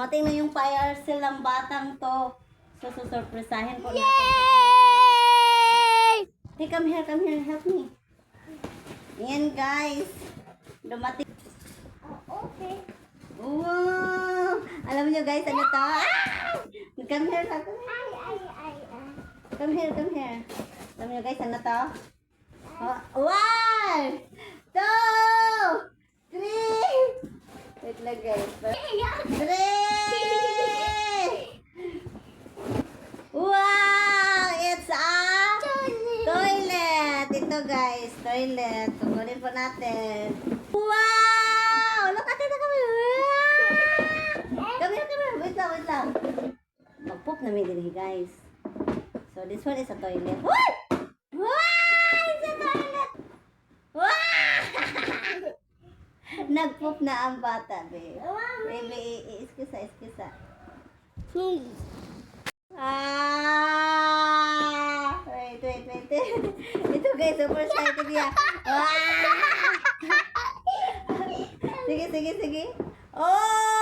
Mating na yung parcel ng batang to. So, susurpresahin ko natin. Yay! Hey, come here, help me. Ayan, guys. Dumating. Okay. Wow! Alam niyo, guys, ano to? Ah! Come here, come here. Come here. Alam niyo, guys, ano to? Oh, 1, 2, 3. Wait lang, guys. 3! Wow! It's a toilet! Ito, guys, toilet. Kukunin po natin. Wow! Look at it, kami. Come here. Wait lang. Mag-poop na may dili, guys. So, this one is a toilet. What? Wow! It's a toilet! Wow! Nag-poop na ang bata, babe. Baby, iskisa. Wait. Ito, guys, super excited niya. Sige. Oh!